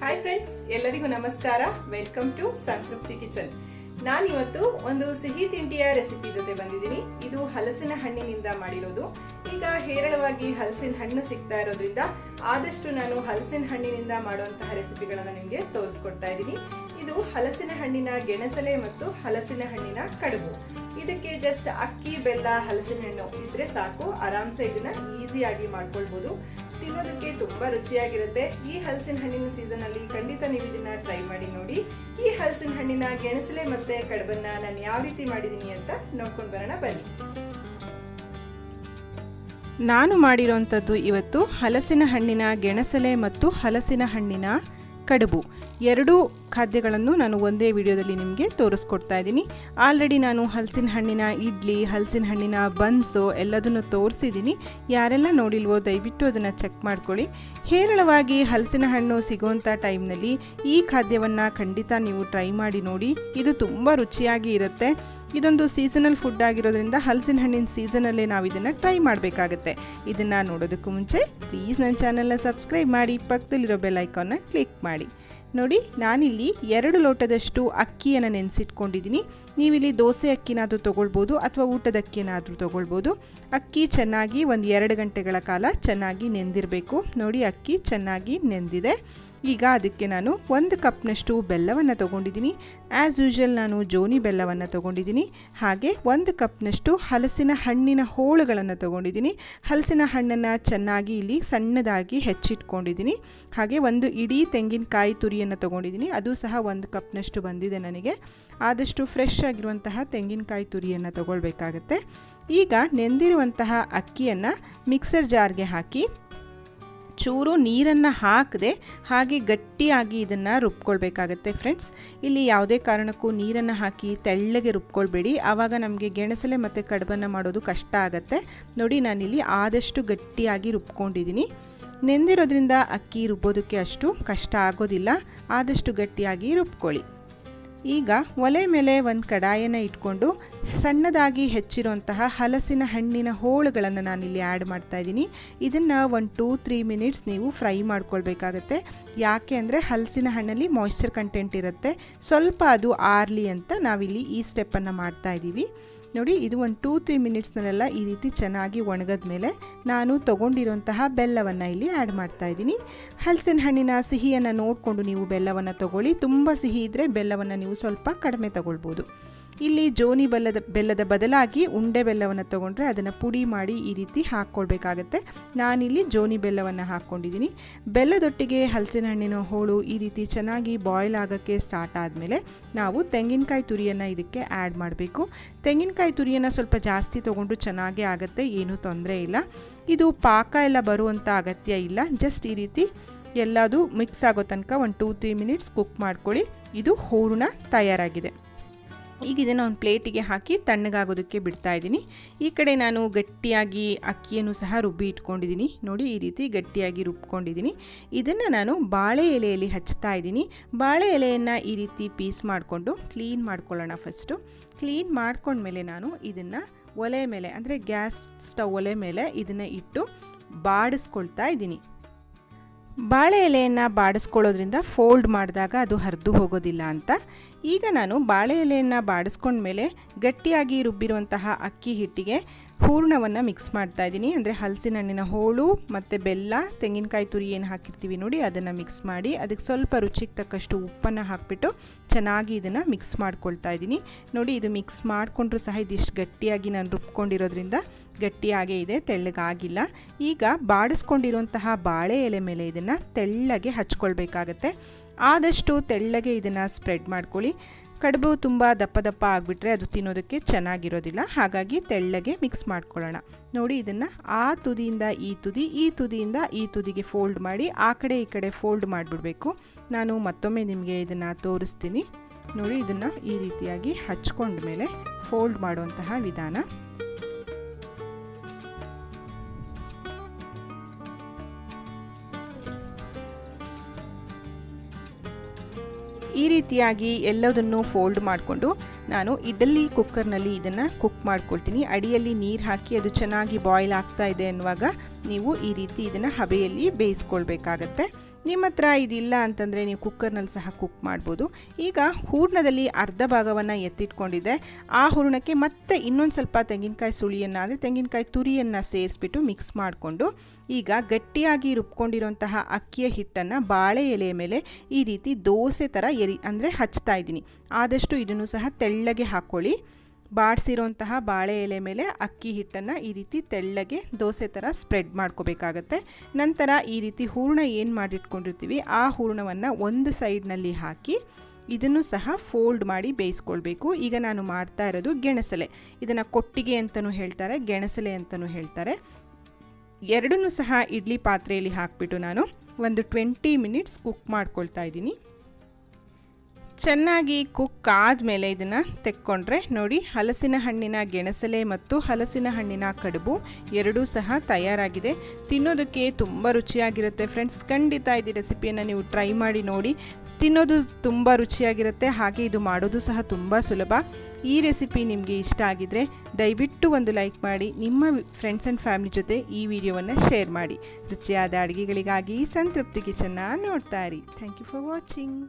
Hi friends, ಎಲ್ಲರಿಗೂ ನಮಸ್ಕಾರ. Welcome to ಸಂತೃಪ್ತಿ ಕಿಚನ್. ನಾನಿವತ್ತು ಒಂದು ಸಿಹಿ ತಿಂಡಿಯ ರೆಸಿಪಿ ಜೊತೆ ಬಂದಿದ್ದೀನಿ. ಇದು ಹಲಸಿನ ಹಣ್ಣಿನಿಂದ ಮಾಡಿರೋದು. ಈಗ ಹೇರಳವಾಗಿ ಹಲಸಿನ ಹಣ್ಣು ಸಿಗ್ತಾ ಇರೋದ್ರಿಂದ ಆದಷ್ಟು ನಾನು ಹಲಸಿನ ಹಣ್ಣಿನಿಂದ ಮಾಡುವಂತಹ ರೆಸಿಪಿಗಳನ್ನ ನಿಮಗೆ ತೋರಿಸ್ಕೊಡ್ತಾ ಇದ್ದೀನಿ. ಇದು ಹಲಸಿನ ಹಣ್ಣಿನ ಗೆಣಸಲೆ ಮತ್ತು ಹಲಸಿನ ಹಣ್ಣಿನ ಕಡುಬು. ಇದಕ್ಕೆ ಜಸ್ಟ್ ಅಕ್ಕಿ, ಬೆಲ್ಲ, ಹಲಸಿನ ಹಣ್ಣು ಇದ್ರೆ ಸಾಕು. ಆರಾಮ್ಸೆ ಇದನ್ನ ಈಸಿಯಾಗಿ ಮಾಡ್ಕೊಳ್ಬಹುದು. ತಿನ್ನೋದಕ್ಕೆ ತುಂಬಾ ರುಚಿಯಾಗಿರುತ್ತೆ. ಈ ಹಲಸಿನ ಹಣ್ಣಿನ ಸೀಸನ್ ಅಲ್ಲಿ ಖಂಡಿತ ನೀವು ಇದನ್ನ ಟ್ರೈ ಮಾಡಿ ನೋಡಿ. ಈ ಹಲಸಿನ ಹಣ್ಣಿನ ಗೆಣಸಲೆ ಮತ್ತೆ ಕಡುಬನ್ನ ನಾನು ಯಾವ ರೀತಿ ಮಾಡಿದೀನಿ ಅಂತ ನೋಡ್ಕೊಂಡು ಬರೋಣ ಬನ್ನಿ. ನಾನು ಮಾಡಿರೋಂಥದ್ದು ಇವತ್ತು ಹಲಸಿನ ಹಣ್ಣಿನ ಗೆಣಸಲೆ ಮತ್ತು ಹಲಸಿನ ಹಣ್ಣಿನ ಕಡುಬು. ಎರಡೂ ಖಾದ್ಯಗಳನ್ನು ನಾನು ಒಂದೇ ವಿಡಿಯೋದಲ್ಲಿ ನಿಮಗೆ ತೋರಿಸ್ಕೊಡ್ತಾ ಇದ್ದೀನಿ. ಆಲ್ರೆಡಿ ನಾನು ಹಲಸಿನ ಹಣ್ಣಿನ ಇಡ್ಲಿ, ಹಲಸಿನ ಹಣ್ಣಿನ ಬನ್ಸು ಎಲ್ಲದನ್ನು ತೋರಿಸಿದ್ದೀನಿ. ಯಾರೆಲ್ಲ ನೋಡಿಲ್ವೋ ದಯವಿಟ್ಟು ಅದನ್ನು ಚೆಕ್ ಮಾಡ್ಕೊಳ್ಳಿ. ಹೇರಳವಾಗಿ ಹಲಸಿನ ಹಣ್ಣು ಸಿಗುವಂಥ ಟೈಮ್ನಲ್ಲಿ ಈ ಖಾದ್ಯವನ್ನು ಖಂಡಿತ ನೀವು ಟ್ರೈ ಮಾಡಿ ನೋಡಿ. ಇದು ತುಂಬ ರುಚಿಯಾಗಿ ಇರುತ್ತೆ. ಇದೊಂದು ಸೀಸನಲ್ ಫುಡ್ ಆಗಿರೋದ್ರಿಂದ ಹಲಸಿನ ಹಣ್ಣಿನ ಸೀಸನಲ್ಲೇ ನಾವು ಇದನ್ನು ಟ್ರೈ ಮಾಡಬೇಕಾಗತ್ತೆ. ಇದನ್ನು ನೋಡೋದಕ್ಕೂ ಮುಂಚೆ ಪ್ಲೀಸ್ ನನ್ನ ಚಾನಲ್ನ ಸಬ್ಸ್ಕ್ರೈಬ್ ಮಾಡಿ, ಪಕ್ಕದಲ್ಲಿರೋ ಬೆಲ್ ಐಕಾನ್ನ ಕ್ಲಿಕ್ ಮಾಡಿ. ನೋಡಿ, ನಾನಿಲ್ಲಿ 2 ಲೋಟದಷ್ಟು ಅಕ್ಕಿಯನ್ನು ನೆನೆಸಿಟ್ಕೊಂಡಿದ್ದೀನಿ. ನೀವಿಲ್ಲಿ ದೋಸೆ ಅಕ್ಕಿನಾದರೂ ತೊಗೊಳ್ಬೋದು ಅಥವಾ ಊಟದ ಅಕ್ಕಿನಾದರೂ ತೊಗೊಳ್ಬೋದು. ಅಕ್ಕಿ ಚೆನ್ನಾಗಿ ಒಂದು 2 ಗಂಟೆಗಳ ಕಾಲ ಚೆನ್ನಾಗಿ ನೆಂದಿರಬೇಕು. ನೋಡಿ, ಅಕ್ಕಿ ಚೆನ್ನಾಗಿ ನೆಂದಿದೆ. ಈಗ ಅದಕ್ಕೆ ನಾನು 1 ಕಪ್ನಷ್ಟು ಬೆಲ್ಲವನ್ನು ತೊಗೊಂಡಿದ್ದೀನಿ. ಆ್ಯಸ್ ಯೂಶುವಲ್ ನಾನು ಜೋನಿ ಬೆಲ್ಲವನ್ನು ತೊಗೊಂಡಿದ್ದೀನಿ. ಹಾಗೆ 1 ಕಪ್ನಷ್ಟು ಹಲಸಿನ ಹಣ್ಣಿನ ಹೋಳುಗಳನ್ನು ತೊಗೊಂಡಿದ್ದೀನಿ. ಹಲಸಿನ ಹಣ್ಣನ್ನು ಚೆನ್ನಾಗಿ ಇಲ್ಲಿ ಸಣ್ಣದಾಗಿ ಹೆಚ್ಚಿಟ್ಕೊಂಡಿದ್ದೀನಿ. ಹಾಗೆ 1 ಇಡೀ ತೆಂಗಿನಕಾಯಿ ತುರಿಯನ್ನು ತೊಗೊಂಡಿದ್ದೀನಿ. ಅದು ಸಹ 1 ಕಪ್ನಷ್ಟು ಬಂದಿದೆ ನನಗೆ. ಆದಷ್ಟು ಫ್ರೆಶ್ ಆಗಿರುವಂತಹ ತೆಂಗಿನಕಾಯಿ ತುರಿಯನ್ನು ತೊಗೊಳ್ಬೇಕಾಗತ್ತೆ. ಈಗ ನೆಂದಿರುವಂತಹ ಅಕ್ಕಿಯನ್ನು ಮಿಕ್ಸರ್ ಜಾರ್ಗೆ ಹಾಕಿ ಚೂರು ನೀರನ್ನು ಹಾಕದೆ ಹಾಗೆ ಗಟ್ಟಿಯಾಗಿ ಇದನ್ನು ರುಬ್ಕೊಳ್ಬೇಕಾಗತ್ತೆ ಫ್ರೆಂಡ್ಸ್. ಇಲ್ಲಿ ಯಾವುದೇ ಕಾರಣಕ್ಕೂ ನೀರನ್ನು ಹಾಕಿ ತೆಳ್ಳಗೆ ರುಬ್ಕೊಳ್ಬೇಡಿ. ಆವಾಗ ನಮಗೆ ಗೆಣಸಲೆ ಮತ್ತು ಕಡುಬನ್ನು ಮಾಡೋದು ಕಷ್ಟ ಆಗುತ್ತೆ. ನೋಡಿ, ನಾನಿಲ್ಲಿ ಆದಷ್ಟು ಗಟ್ಟಿಯಾಗಿ ರುಬ್ಕೊಂಡಿದ್ದೀನಿ. ನೆಂದಿರೋದ್ರಿಂದ ಅಕ್ಕಿ ರುಬ್ಬೋದಕ್ಕೆ ಅಷ್ಟು ಕಷ್ಟ ಆಗೋದಿಲ್ಲ. ಆದಷ್ಟು ಗಟ್ಟಿಯಾಗಿ ರುಬ್ಕೊಳ್ಳಿ. ಈಗ ಒಲೆ ಮೇಲೆ ಒಂದು ಕಡಾಯನ್ನು ಇಟ್ಕೊಂಡು ಸಣ್ಣದಾಗಿ ಹೆಚ್ಚಿರುವಂತಹ ಹಲಸಿನ ಹಣ್ಣಿನ ಹೋಳುಗಳನ್ನು ನಾನಿಲ್ಲಿ ಆ್ಯಡ್ ಮಾಡ್ತಾಯಿದ್ದೀನಿ. ಇದನ್ನು 1-2-3 ಮಿನಿಟ್ಸ್ ನೀವು ಫ್ರೈ ಮಾಡ್ಕೊಳ್ಬೇಕಾಗತ್ತೆ. ಯಾಕೆ ಅಂದರೆ ಹಲಸಿನ ಹಣ್ಣಲ್ಲಿ ಮಾಯ್ಶ್ಚರ್ ಕಂಟೆಂಟ್ ಇರುತ್ತೆ. ಸ್ವಲ್ಪ ಅದು ಆರಲಿ ಅಂತ ನಾವಿಲ್ಲಿ ಈ ಸ್ಟೆಪ್ಪನ್ನು ಮಾಡ್ತಾಯಿದ್ದೀವಿ. ನೋಡಿ, ಇದು 1-2-3 ಮಿನಿಟ್ಸ್ನಲ್ಲೆಲ್ಲ ಈ ರೀತಿ ಚೆನ್ನಾಗಿ ಒಣಗಿದ ಮೇಲೆ ನಾನು ತೊಗೊಂಡಿರುವಂತಹ ಬೆಲ್ಲವನ್ನು ಇಲ್ಲಿ ಆ್ಯಡ್ ಮಾಡ್ತಾಯಿದ್ದೀನಿ. ಹಲಸಿನ ಹಣ್ಣಿನ ಸಿಹಿಯನ್ನು ನೋಡಿಕೊಂಡು ನೀವು ಬೆಲ್ಲವನ್ನು ತೊಗೊಳ್ಳಿ. ತುಂಬ ಸಿಹಿ ಇದ್ದರೆ ಬೆಲ್ಲವನ್ನು ನೀವು ಸ್ವಲ್ಪ ಕಡಿಮೆ ತೊಗೊಳ್ಬೋದು. ಇಲ್ಲಿ ಜೋನಿ ಬೆಲ್ಲದ ಬದಲಾಗಿ ಉಂಡೆ ಬೆಲ್ಲವನ್ನು ತೊಗೊಂಡ್ರೆ ಅದನ್ನು ಪುಡಿ ಮಾಡಿ ಈ ರೀತಿ ಹಾಕ್ಕೊಳ್ಬೇಕಾಗತ್ತೆ. ನಾನಿಲ್ಲಿ ಜೋನಿ ಬೆಲ್ಲವನ್ನು ಹಾಕ್ಕೊಂಡಿದ್ದೀನಿ. ಬೆಲ್ಲದೊಟ್ಟಿಗೆ ಹಲಸಿನ ಹಣ್ಣಿನ ಹೋಳು ಈ ರೀತಿ ಚೆನ್ನಾಗಿ ಬಾಯ್ಲ್ ಆಗೋಕ್ಕೆ ಸ್ಟಾರ್ಟ್ ಆದಮೇಲೆ ನಾವು ತೆಂಗಿನಕಾಯಿ ತುರಿಯನ್ನು ಇದಕ್ಕೆ ಆ್ಯಡ್ ಮಾಡಬೇಕು. ತೆಂಗಿನಕಾಯಿ ತುರಿಯನ್ನು ಸ್ವಲ್ಪ ಜಾಸ್ತಿ ತೊಗೊಂಡ್ರು ಚೆನ್ನಾಗೇ ಆಗುತ್ತೆ, ಏನೂ ತೊಂದರೆ ಇಲ್ಲ. ಇದು ಪಾಕ ಎಲ್ಲ ಬರುವಂಥ ಅಗತ್ಯ ಇಲ್ಲ. ಜಸ್ಟ್ ಈ ರೀತಿ ಎಲ್ಲದೂ ಮಿಕ್ಸ್ ಆಗೋ ತನಕ 1-2-3 ಮಿನಿಟ್ಸ್ ಕುಕ್ ಮಾಡ್ಕೊಳ್ಳಿ. ಇದು ಹೂರಣ ತಯಾರಾಗಿದೆ. ಈಗ ಇದನ್ನು ಒಂದು ಪ್ಲೇಟಿಗೆ ಹಾಕಿ ತಣ್ಣಗಾಗೋದಕ್ಕೆ ಬಿಡ್ತಾ ಇದ್ದೀನಿ. ಈ ಕಡೆ ನಾನು ಗಟ್ಟಿಯಾಗಿ ಅಕ್ಕಿಯನ್ನು ಸಹ ರುಬ್ಬಿ ಇಟ್ಕೊಂಡಿದ್ದೀನಿ. ನೋಡಿ, ಈ ರೀತಿ ಗಟ್ಟಿಯಾಗಿ ರುಬ್ಕೊಂಡಿದ್ದೀನಿ. ಇದನ್ನು ನಾನು ಬಾಳೆ ಎಲೆಯಲ್ಲಿ ಹಚ್ತಾ ಇದ್ದೀನಿ. ಬಾಳೆ ಎಲೆಯನ್ನು ಈ ರೀತಿ ಪೀಸ್ ಮಾಡಿಕೊಂಡು ಕ್ಲೀನ್ ಮಾಡ್ಕೊಳ್ಳೋಣ. ಫಸ್ಟು ಕ್ಲೀನ್ ಮಾಡ್ಕೊಂಡ್ಮೇಲೆ ನಾನು ಇದನ್ನು ಒಲೆ ಮೇಲೆ ಅಂದರೆ ಗ್ಯಾಸ್ ಸ್ಟವ್ ಒಲೆ ಮೇಲೆ ಇದನ್ನು ಇಟ್ಟು ಬಾಡಿಸ್ಕೊಳ್ತಾ ಇದ್ದೀನಿ. ಬಾಳೆ ಎಲೆಯನ್ನು ಬಾಡಿಸ್ಕೊಳ್ಳೋದ್ರಿಂದ ಫೋಲ್ಡ್ ಮಾಡಿದಾಗ ಅದು ಹರಿದು ಹೋಗೋದಿಲ್ಲ ಅಂತ. ಈಗ ನಾನು ಬಾಳೆ ಎಲೆಯನ್ನು ಬಾಡಿಸ್ಕೊಂಡ್ಮೇಲೆ ಗಟ್ಟಿಯಾಗಿ ರುಬ್ಬಿರುವಂತಹ ಅಕ್ಕಿ ಹಿಟ್ಟಿಗೆ ಹೂರಣವನ್ನು ಮಿಕ್ಸ್ ಮಾಡ್ತಾ ಇದ್ದೀನಿ. ಅಂದರೆ ಹಲಸಿನ ಹಣ್ಣಿನ ಹೋಳು ಮತ್ತು ಬೆಲ್ಲ, ತೆಂಗಿನಕಾಯಿ ತುರಿ ಏನು ಹಾಕಿರ್ತೀವಿ ನೋಡಿ, ಅದನ್ನು ಮಿಕ್ಸ್ ಮಾಡಿ ಅದಕ್ಕೆ ಸ್ವಲ್ಪ ರುಚಿಗೆ ತಕ್ಕಷ್ಟು ಉಪ್ಪನ್ನು ಹಾಕಿಬಿಟ್ಟು ಚೆನ್ನಾಗಿ ಇದನ್ನು ಮಿಕ್ಸ್ ಮಾಡ್ಕೊಳ್ತಾ ಇದ್ದೀನಿ. ನೋಡಿ, ಇದು ಮಿಕ್ಸ್ ಮಾಡಿಕೊಂಡ್ರೂ ಸಹ ಇದಿಷ್ಟು ಗಟ್ಟಿಯಾಗಿ ನಾನು ರುಬ್ಕೊಂಡಿರೋದ್ರಿಂದ ಗಟ್ಟಿಯಾಗೇ ಇದೆ, ತೆಳ್ಳಗಾಗಿಲ್ಲ. ಈಗ ಬಾಡಿಸ್ಕೊಂಡಿರುವಂತಹ ಬಾಳೆ ಎಲೆ ಮೇಲೆ ಇದನ್ನು ತೆಳ್ಳಗೆ ಹಚ್ಕೊಳ್ಬೇಕಾಗತ್ತೆ. ಆದಷ್ಟು ತೆಳ್ಳಗೆ ಇದನ್ನು ಸ್ಪ್ರೆಡ್ ಮಾಡ್ಕೊಳ್ಳಿ. ಕಡುಬು ತುಂಬ ದಪ್ಪ ದಪ್ಪ ಆಗಿಬಿಟ್ರೆ ಅದು ತಿನ್ನೋದಕ್ಕೆ ಚೆನ್ನಾಗಿರೋದಿಲ್ಲ. ಹಾಗಾಗಿ ತೆಳ್ಳಗೆ ಮಿಕ್ಸ್ ಮಾಡ್ಕೊಳ್ಳೋಣ. ನೋಡಿ, ಇದನ್ನು ಆ ತುದಿಯಿಂದ ಈ ತುದಿ, ಈ ತುದಿಯಿಂದ ಈ ತುದಿಗೆ ಫೋಲ್ಡ್ ಮಾಡಿ ಆ ಕಡೆ ಈ ಕಡೆ ಫೋಲ್ಡ್ ಮಾಡಿಬಿಡಬೇಕು. ನಾನು ಮತ್ತೊಮ್ಮೆ ನಿಮಗೆ ಇದನ್ನು ತೋರಿಸ್ತೀನಿ. ನೋಡಿ, ಇದನ್ನು ಈ ರೀತಿಯಾಗಿ ಹಚ್ಕೊಂಡ್ಮೇಲೆ ಫೋಲ್ಡ್ ಮಾಡುವಂತಹ ವಿಧಾನ. ಈ ರೀತಿಯಾಗಿ ಎಲ್ಲದನ್ನು ಫೋಲ್ಡ್ ಮಾಡಿಕೊಂಡು ನಾನು ಇಡ್ಲಿ ಕುಕ್ಕರ್ನಲ್ಲಿ ಇದನ್ನು ಕುಕ್ ಮಾಡ್ಕೊಳ್ತೀನಿ. ಅಡಿಯಲ್ಲಿ ನೀರು ಹಾಕಿ ಅದು ಚೆನ್ನಾಗಿ ಬಾಯ್ಲ್ ಆಗ್ತಾ ಇದೆ ಅನ್ನುವಾಗ ನೀವು ಈ ರೀತಿ ಇದನ್ನು ಹಬೆಯಲ್ಲಿ ಬೇಯಿಸ್ಕೊಳ್ಬೇಕಾಗತ್ತೆ. ನಿಮ್ಮ ಹತ್ರ ಇದಿಲ್ಲ ಅಂತಂದರೆ ನೀವು ಕುಕ್ಕರ್ನಲ್ಲಿ ಸಹ ಕುಕ್ ಮಾಡ್ಬೋದು. ಈಗ ಹೂರಣದಲ್ಲಿ ಅರ್ಧ ಭಾಗವನ್ನು ಎತ್ತಿಟ್ಕೊಂಡಿದ್ದೆ. ಆ ಹೂರಣಕ್ಕೆ ಮತ್ತೆ ಇನ್ನೊಂದು ಸ್ವಲ್ಪ ತೆಂಗಿನಕಾಯಿ ಸುಳಿಯನ್ನು ಅಂದರೆ ತೆಂಗಿನಕಾಯಿ ತುರಿಯನ್ನು ಸೇರಿಸ್ಬಿಟ್ಟು ಮಿಕ್ಸ್ ಮಾಡಿಕೊಂಡು ಈಗ ಗಟ್ಟಿಯಾಗಿ ರುಬ್ಕೊಂಡಿರೋಂತಹ ಅಕ್ಕಿಯ ಹಿಟ್ಟನ್ನು ಬಾಳೆ ಎಲೆಯ ಮೇಲೆ ಈ ರೀತಿ ದೋಸೆ ಥರ ಅಂದರೆ ಹಚ್ತಾ ಇದ್ದೀನಿ. ಆದಷ್ಟು ಇದನ್ನು ಸಹ ತೆಳ್ಳಗೆ ಹಾಕ್ಕೊಳ್ಳಿ. ಬಾಡಿಸಿರೋಂತಹ ಬಾಳೆ ಎಲೆ ಮೇಲೆ ಅಕ್ಕಿ ಹಿಟ್ಟನ್ನು ಈ ರೀತಿ ತೆಳ್ಳಗೆ ದೋಸೆ ಥರ ಸ್ಪ್ರೆಡ್ ಮಾಡ್ಕೋಬೇಕಾಗತ್ತೆ. ನಂತರ ಈ ರೀತಿ ಹೂರಣ ಏನು ಮಾಡಿಟ್ಕೊಂಡಿರ್ತೀವಿ ಆ ಹೂರಣವನ್ನು ಒಂದು ಸೈಡ್ನಲ್ಲಿ ಹಾಕಿ ಇದನ್ನು ಸಹ ಫೋಲ್ಡ್ ಮಾಡಿ ಬೇಯಿಸ್ಕೊಳ್ಬೇಕು. ಈಗ ನಾನು ಮಾಡ್ತಾ ಇರೋದು ಗೆಣಸಲೆ. ಇದನ್ನು ಕೊಟ್ಟಿಗೆ ಅಂತಲೂ ಹೇಳ್ತಾರೆ, ಗೆಣಸಲೆ ಅಂತಲೂ ಹೇಳ್ತಾರೆ. ಎರಡನ್ನೂ ಸಹ ಇಡ್ಲಿ ಪಾತ್ರೆಯಲ್ಲಿ ಹಾಕಿಬಿಟ್ಟು ನಾನು ಒಂದು 20 ಮಿನಿಟ್ಸ್ ಕುಕ್ ಮಾಡ್ಕೊಳ್ತಾ ಇದ್ದೀನಿ. ಚೆನ್ನಾಗಿ ಕುಕ್ ಆದಮೇಲೆ ಇದನ್ನು ತೆಕ್ಕೊಂಡ್ರೆ ನೋಡಿ, ಹಲಸಿನ ಹಣ್ಣಿನ ಗೆಣಸಲೆ ಮತ್ತು ಹಲಸಿನ ಹಣ್ಣಿನ ಕಡುಬು ಎರಡೂ ಸಹ ತಯಾರಾಗಿದೆ. ತಿನ್ನೋದಕ್ಕೆ ತುಂಬ ರುಚಿಯಾಗಿರುತ್ತೆ ಫ್ರೆಂಡ್ಸ್. ಖಂಡಿತ ಈ ರೆಸಿಪಿಯನ್ನು ನೀವು ಟ್ರೈ ಮಾಡಿ ನೋಡಿ. ತಿನ್ನೋದು ತುಂಬ ರುಚಿಯಾಗಿರುತ್ತೆ, ಹಾಗೆ ಇದು ಮಾಡೋದು ಸಹ ತುಂಬ ಸುಲಭ. ಈ ರೆಸಿಪಿ ನಿಮಗೆ ಇಷ್ಟ ಆಗಿದರೆ ದಯವಿಟ್ಟು ಒಂದು ಲೈಕ್ ಮಾಡಿ, ನಿಮ್ಮ ಫ್ರೆಂಡ್ಸ್ ಆ್ಯಂಡ್ ಫ್ಯಾಮಿಲಿ ಜೊತೆ ಈ ವಿಡಿಯೋವನ್ನು ಶೇರ್ ಮಾಡಿ. ರುಚಿಯಾದ ಅಡುಗೆಗಳಿಗಾಗಿ ಸಂತೃಪ್ತಿ ಕಿಚನ್ನ ನೋಡ್ತಾ ಇರಿ. Thank you for watching.